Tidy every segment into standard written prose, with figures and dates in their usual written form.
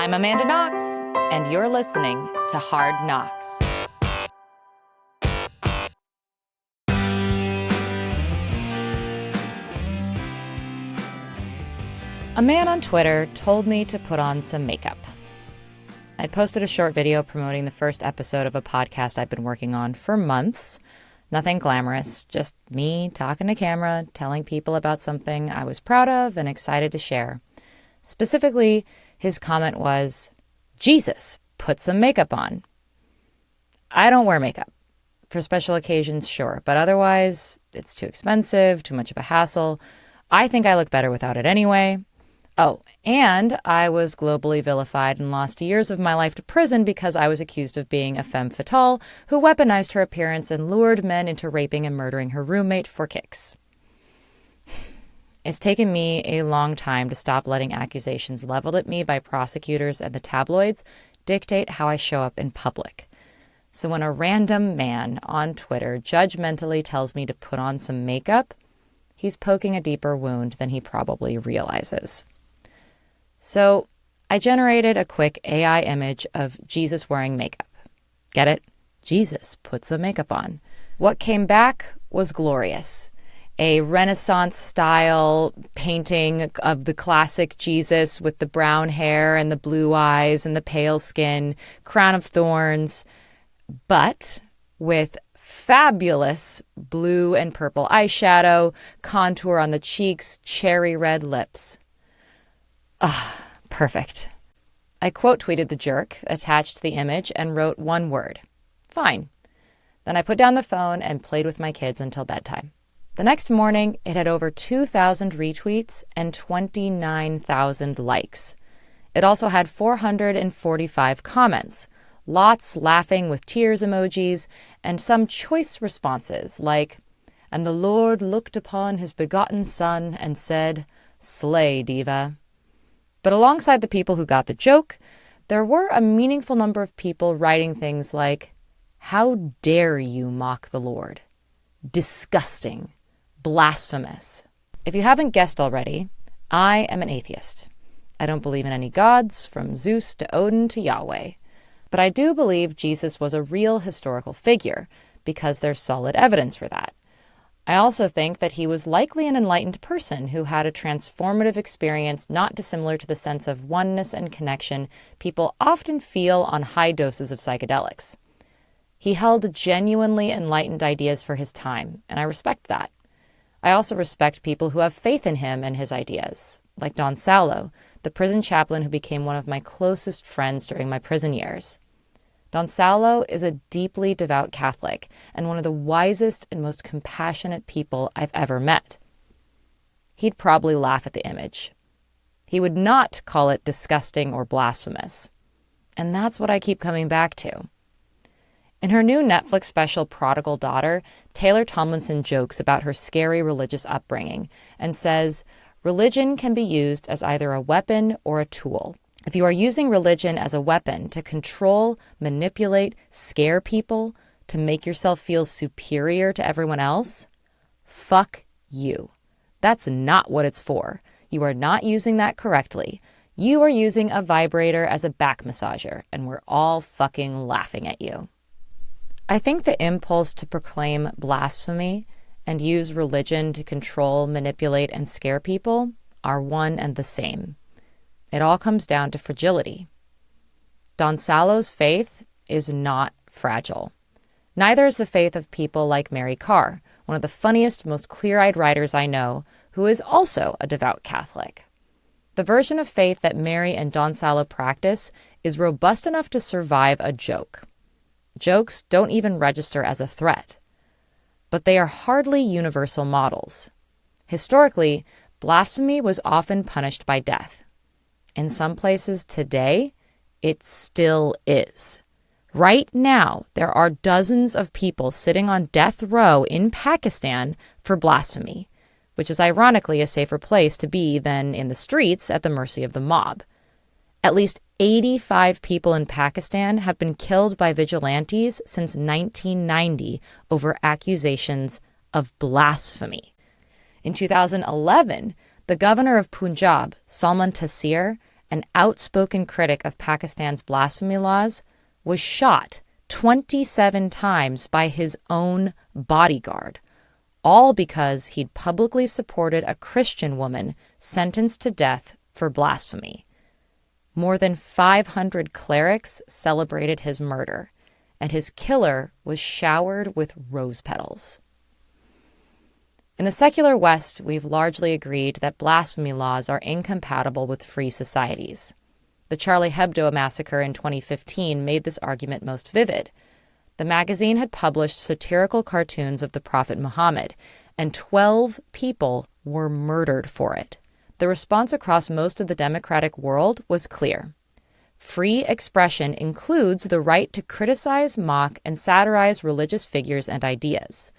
I'm Amanda Knox, and you're listening to Hard Knocks. A man on Twitter told me to put on some makeup. I'd posted a short video promoting the first episode of a podcast I've been working on for months. Nothing glamorous, just me talking to camera, telling people about something I was proud of and excited to share. Specifically, his comment was, "Jesus, put some makeup on." I don't wear makeup. For special occasions, sure, but otherwise, it's too expensive, too much of a hassle. I think I look better without it anyway. Oh, and I was globally vilified and lost years of my life to prison because I was accused of being a femme fatale who weaponized her appearance and lured men into raping and murdering her roommate for kicks. It's taken me a long time to stop letting accusations leveled at me by prosecutors and the tabloids dictate how I show up in public. So when a random man on Twitter judgmentally tells me to put on some makeup, he's poking a deeper wound than he probably realizes. So I generated a quick AI image of Jesus wearing makeup. Get it? Jesus put some makeup on. What came back was glorious. A Renaissance-style painting of the classic Jesus with the brown hair and the blue eyes and the pale skin, crown of thorns, but with fabulous blue and purple eyeshadow, contour on the cheeks, cherry red lips. Perfect. I quote tweeted the jerk, attached the image, and wrote one word. Fine. Then I put down the phone and played with my kids until bedtime. The next morning, it had over 2,000 retweets and 29,000 likes. It also had 445 comments, lots laughing with tears emojis, and some choice responses like, "And the Lord looked upon his begotten Son and said, 'Slay, Diva.'" But alongside the people who got the joke, there were a meaningful number of people writing things like, "How dare you mock the Lord? Disgusting. Blasphemous." If you haven't guessed already, I am an atheist. I don't believe in any gods, from Zeus to Odin to Yahweh. But I do believe Jesus was a real historical figure, because there's solid evidence for that. I also think that he was likely an enlightened person who had a transformative experience not dissimilar to the sense of oneness and connection people often feel on high doses of psychedelics. He held genuinely enlightened ideas for his time, and I respect that. I also respect people who have faith in him and his ideas, like Don Saulo, the prison chaplain who became one of my closest friends during my prison years. Don Saulo is a deeply devout Catholic and one of the wisest and most compassionate people I've ever met. He'd probably laugh at the image. He would not call it disgusting or blasphemous. And that's what I keep coming back to. In her new Netflix special, Prodigal Daughter, Taylor Tomlinson jokes about her scary religious upbringing and says, "Religion can be used as either a weapon or a tool. If you are using religion as a weapon to control, manipulate, scare people, to make yourself feel superior to everyone else, fuck you. That's not what it's for. You are not using that correctly. You are using a vibrator as a back massager, and we're all fucking laughing at you." I think the impulse to proclaim blasphemy and use religion to control, manipulate, and scare people are one and the same. It all comes down to fragility. Don Saulo's faith is not fragile. Neither is the faith of people like Mary Karr, one of the funniest, most clear-eyed writers I know, who is also a devout Catholic. The version of faith that Mary and Don Saulo practice is robust enough to survive a joke. Jokes don't even register as a threat. But they are hardly universal models. Historically, blasphemy was often punished by death. In some places today, it still is. Right now, there are dozens of people sitting on death row in Pakistan for blasphemy, which is ironically a safer place to be than in the streets at the mercy of the mob. At least 85 people in Pakistan have been killed by vigilantes since 1990 over accusations of blasphemy. In 2011, the governor of Punjab, Salman Taseer, an outspoken critic of Pakistan's blasphemy laws, was shot 27 times by his own bodyguard, all because he'd publicly supported a Christian woman sentenced to death for blasphemy. More than 500 clerics celebrated his murder, and his killer was showered with rose petals. In the secular West, we've largely agreed that blasphemy laws are incompatible with free societies. The Charlie Hebdo massacre in 2015 made this argument most vivid. The magazine had published satirical cartoons of the Prophet Muhammad, and 12 people were murdered for it. The response across most of the democratic world was clear. Free expression includes the right to criticize, mock, and satirize religious figures and ideas.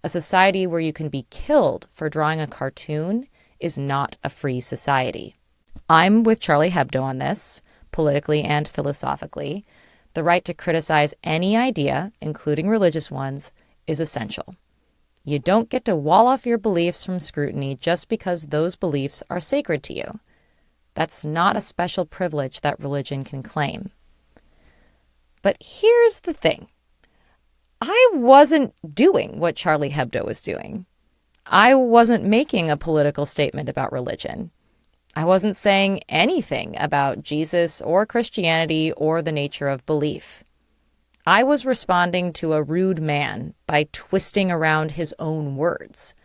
A society where you can be killed for drawing a cartoon is not a free society. I'm with Charlie Hebdo on this, politically and philosophically. The right to criticize any idea, including religious ones, is essential. You don't get to wall off your beliefs from scrutiny just because those beliefs are sacred to you. That's not a special privilege that religion can claim. But here's the thing. I wasn't doing what Charlie Hebdo was doing. I wasn't making a political statement about religion. I wasn't saying anything about Jesus or Christianity or the nature of belief. I was responding to a rude man by twisting around his own words.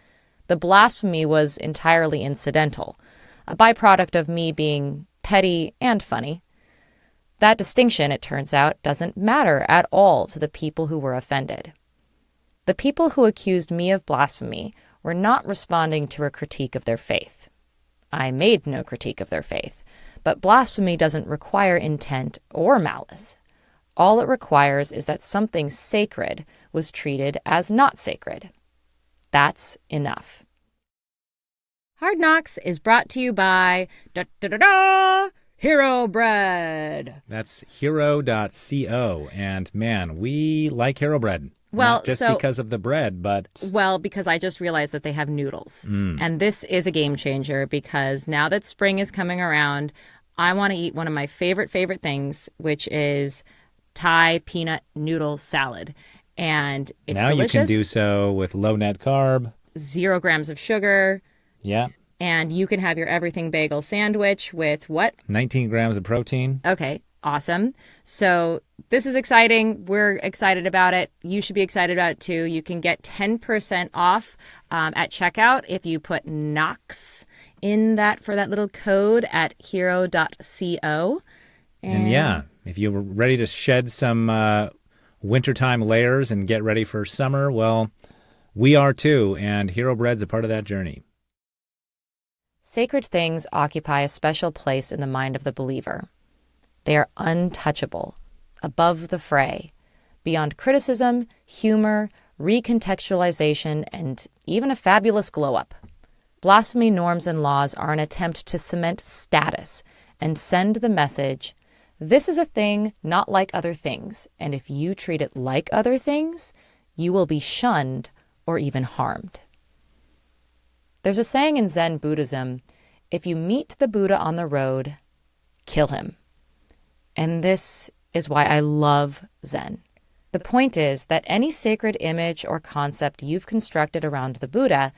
The blasphemy was entirely incidental, a byproduct of me being petty and funny. That distinction, it turns out, doesn't matter at all to the people who were offended. The people who accused me of blasphemy were not responding to a critique of their faith. I made no critique of their faith, but blasphemy doesn't require intent or malice. All it requires is that something sacred was treated as not sacred. That's enough. Hard Knocks is brought to you by Hero Bread. That's hero.co. And man, we like Hero Bread. Well, not just because of the bread, but... Well, because I just realized that they have noodles. And this is a game changer because now that spring is coming around, I want to eat one of my favorite things, which is Thai peanut noodle salad. And it's now delicious. You can do so with low net carb. 0 grams of sugar. Yeah. And you can have your everything bagel sandwich with what? 19 grams of protein. Okay, awesome. So this is exciting. We're excited about it. You should be excited about it too. You can get 10% off at checkout if you put Knox in that for that little code at hero.co. And yeah, if you're ready to shed some wintertime layers and get ready for summer, well, we are too. And Hero Bread's a part of that journey. Sacred things occupy a special place in the mind of the believer. They are untouchable, above the fray, beyond criticism, humor, recontextualization, and even a fabulous glow-up. Blasphemy norms and laws are an attempt to cement status and send the message, this is a thing not like other things, and if you treat it like other things, you will be shunned or even harmed. There's a saying in Zen Buddhism, if you meet the Buddha on the road, kill him. And this is why I love Zen. The point is that any sacred image or concept you've constructed around the Buddha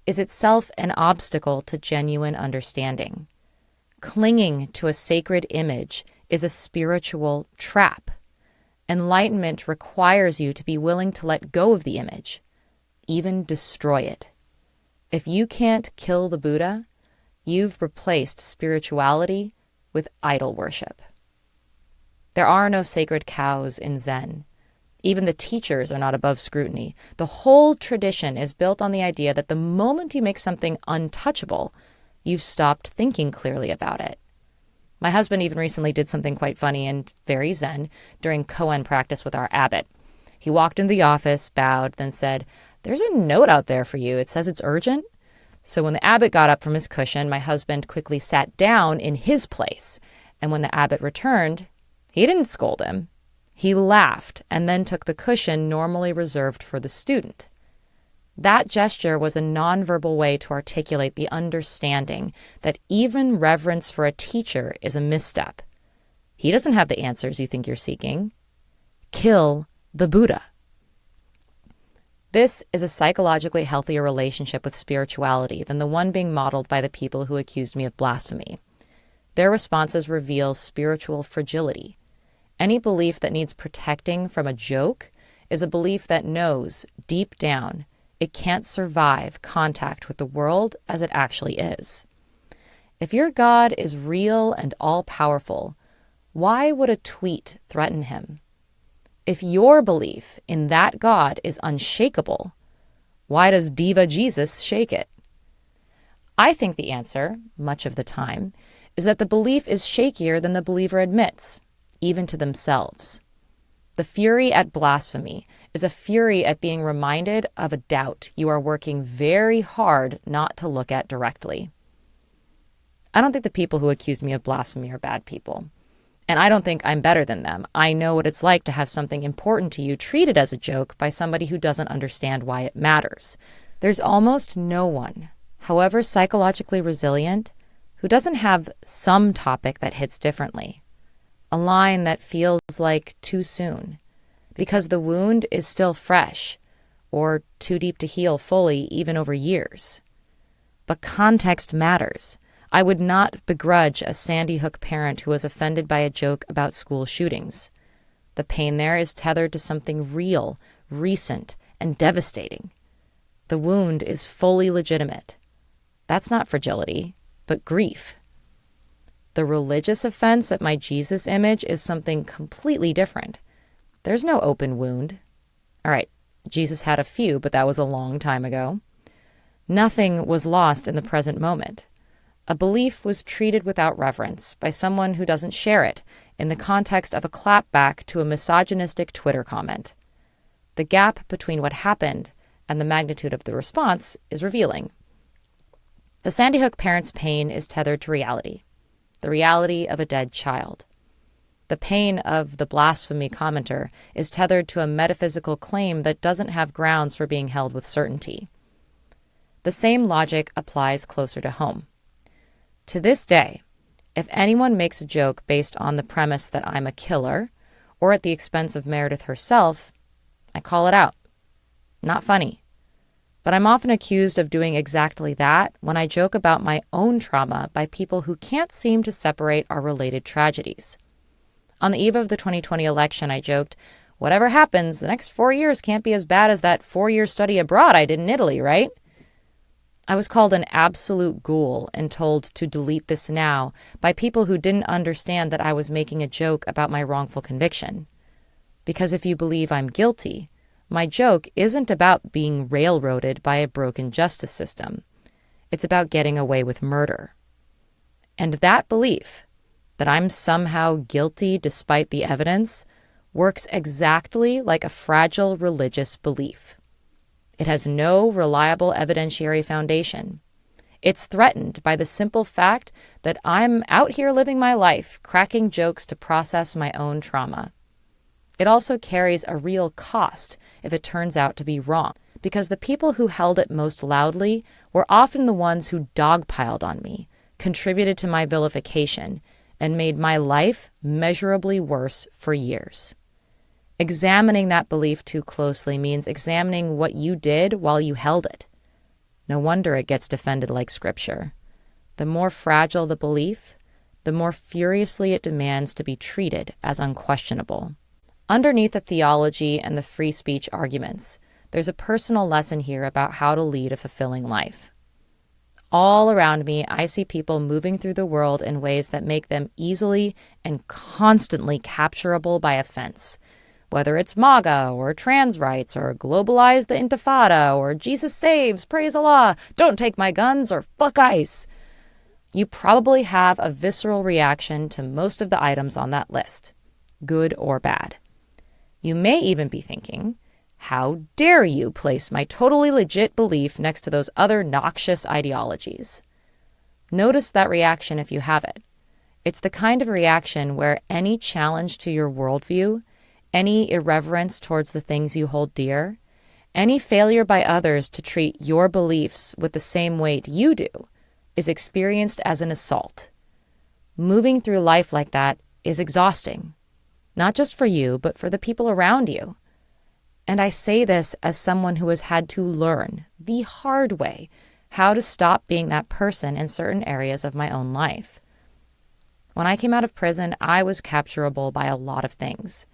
is itself an obstacle to genuine understanding. Clinging to a sacred image is a spiritual trap. Enlightenment requires you to be willing to let go of the image, even destroy it. If you can't kill the Buddha, you've replaced spirituality with idol worship. There are no sacred cows in Zen. Even the teachers are not above scrutiny. The whole tradition is built on the idea that the moment you make something untouchable, you've stopped thinking clearly about it. My husband even recently did something quite funny and very Zen during koan practice with our abbot. He walked into the office, bowed, then said, "There's a note out there for you. It says it's urgent." So when the abbot got up from his cushion, my husband quickly sat down in his place. And when the abbot returned, he didn't scold him. He laughed and then took the cushion normally reserved for the student. That gesture was a nonverbal way to articulate the understanding that even reverence for a teacher is a misstep. He doesn't have the answers you think you're seeking. Kill the Buddha. This is a psychologically healthier relationship with spirituality than the one being modeled by the people who accused me of blasphemy. Their responses reveal spiritual fragility. Any belief that needs protecting from a joke is a belief that knows, deep down, it can't survive contact with the world as it actually is. If your God is real and all-powerful, why would a tweet threaten him? If your belief in that God is unshakable, why does Diva Jesus shake it? I think the answer, much of the time, is that the belief is shakier than the believer admits, even to themselves. The fury at blasphemy is a fury at being reminded of a doubt you are working very hard not to look at directly. I don't think the people who accuse me of blasphemy are bad people. And I don't think I'm better than them. I know what it's like to have something important to you treated as a joke by somebody who doesn't understand why it matters. There's almost no one, however psychologically resilient, who doesn't have some topic that hits differently. A line that feels like too soon, because the wound is still fresh, or too deep to heal fully even over years. But context matters. I would not begrudge a Sandy Hook parent who was offended by a joke about school shootings. The pain there is tethered to something real, recent, and devastating. The wound is fully legitimate. That's not fragility, but grief. The religious offense at my Jesus image is something completely different. There's no open wound. All right, Jesus had a few, but that was a long time ago. Nothing was lost in the present moment. A belief was treated without reverence by someone who doesn't share it in the context of a clapback to a misogynistic Twitter comment. The gap between what happened and the magnitude of the response is revealing. The Sandy Hook parent's pain is tethered to reality, the reality of a dead child. The pain of the blasphemy commenter is tethered to a metaphysical claim that doesn't have grounds for being held with certainty. The same logic applies closer to home. To this day, if anyone makes a joke based on the premise that I'm a killer, or at the expense of Meredith herself, I call it out. Not funny. But I'm often accused of doing exactly that when I joke about my own trauma by people who can't seem to separate our related tragedies. On the eve of the 2020 election, I joked, whatever happens, the next 4 years can't be as bad as that 4-year study abroad I did in Italy, right? I was called an absolute ghoul and told to delete this now by people who didn't understand that I was making a joke about my wrongful conviction. Because if you believe I'm guilty, my joke isn't about being railroaded by a broken justice system. It's about getting away with murder. And that belief, that I'm somehow guilty despite the evidence, works exactly like a fragile religious belief. It has no reliable evidentiary foundation. It's threatened by the simple fact that I'm out here living my life, cracking jokes to process my own trauma. It also carries a real cost if it turns out to be wrong, because the people who held it most loudly were often the ones who dogpiled on me, contributed to my vilification, and made my life measurably worse for years. Examining that belief too closely means examining what you did while you held it. No wonder it gets defended like scripture. The more fragile the belief, the more furiously it demands to be treated as unquestionable. Underneath the theology and the free speech arguments, there's a personal lesson here about how to lead a fulfilling life. All around me, I see people moving through the world in ways that make them easily and constantly capturable by offense. Whether it's MAGA or trans rights or globalize the intifada or Jesus saves, praise Allah, don't take my guns or fuck ICE. You probably have a visceral reaction to most of the items on that list, good or bad. You may even be thinking, how dare you place my totally legit belief next to those other noxious ideologies? Notice that reaction if you have it. It's the kind of reaction where any challenge to your worldview, any irreverence towards the things you hold dear, Any failure by others to treat your beliefs with the same weight you do is experienced as an assault. Moving through life like that is exhausting, not just for you, but for the people around you. And I say this as someone who has had to learn the hard way how to stop being that person in certain areas of my own life. When I came out of prison, I was capturable by a lot of things.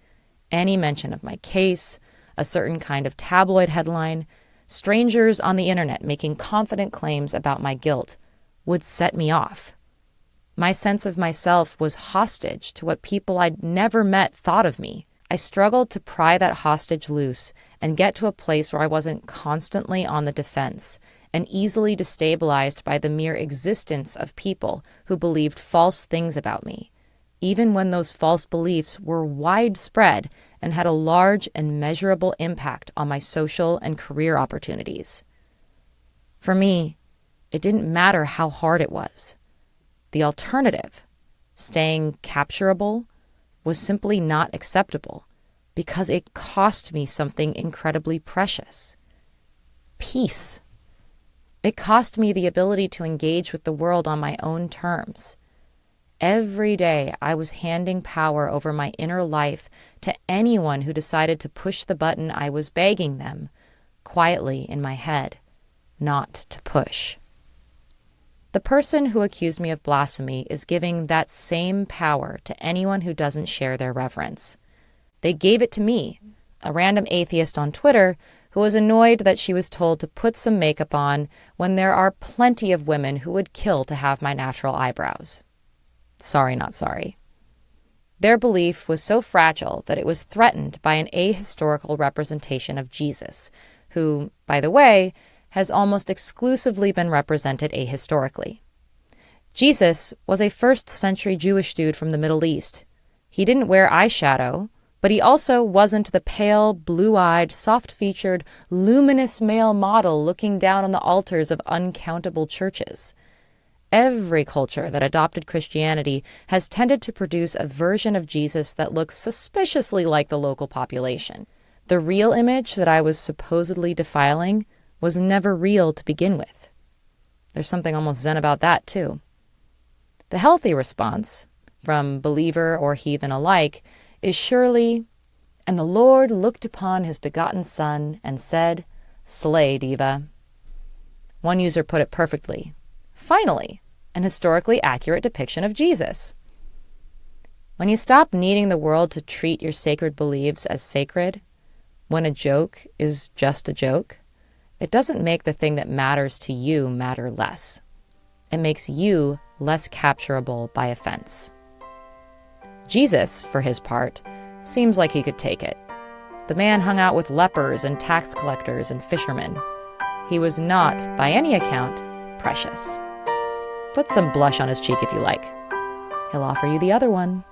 Any mention of my case, a certain kind of tabloid headline, strangers on the internet making confident claims about my guilt would set me off. My sense of myself was hostage to what people I'd never met thought of me. I struggled to pry that hostage loose and get to a place where I wasn't constantly on the defense and easily destabilized by the mere existence of people who believed false things about me, even when those false beliefs were widespread and had a large and measurable impact on my social and career opportunities. For me, it didn't matter how hard it was. The alternative, staying capturable, was simply not acceptable because it cost me something incredibly precious: peace. It cost me the ability to engage with the world on my own terms. Every day, I was handing power over my inner life to anyone who decided to push the button I was begging them, quietly in my head, not to push. The person who accused me of blasphemy is giving that same power to anyone who doesn't share their reverence. They gave it to me, a random atheist on Twitter who was annoyed that she was told to put some makeup on when there are plenty of women who would kill to have my natural eyebrows. Sorry, not sorry. Their belief was so fragile that it was threatened by an ahistorical representation of Jesus, who, by the way, has almost exclusively been represented ahistorically. Jesus was a first-century Jewish dude from the Middle East. He didn't wear eyeshadow, but he also wasn't the pale, blue-eyed, soft-featured, luminous male model looking down on the altars of uncountable churches. Every culture that adopted Christianity has tended to produce a version of Jesus that looks suspiciously like the local population. The real image that I was supposedly defiling was never real to begin with. There's something almost zen about that, too. The healthy response, from believer or heathen alike, is surely, "And the Lord looked upon his begotten Son and said, 'Slay, Diva.'" One user put it perfectly. Finally, an historically accurate depiction of Jesus. When you stop needing the world to treat your sacred beliefs as sacred, when a joke is just a joke, it doesn't make the thing that matters to you matter less. It makes you less capturable by offense. Jesus, for his part, seems like he could take it. The man hung out with lepers and tax collectors and fishermen. He was not, by any account, precious. Put some blush on his cheek if you like. He'll offer you the other one.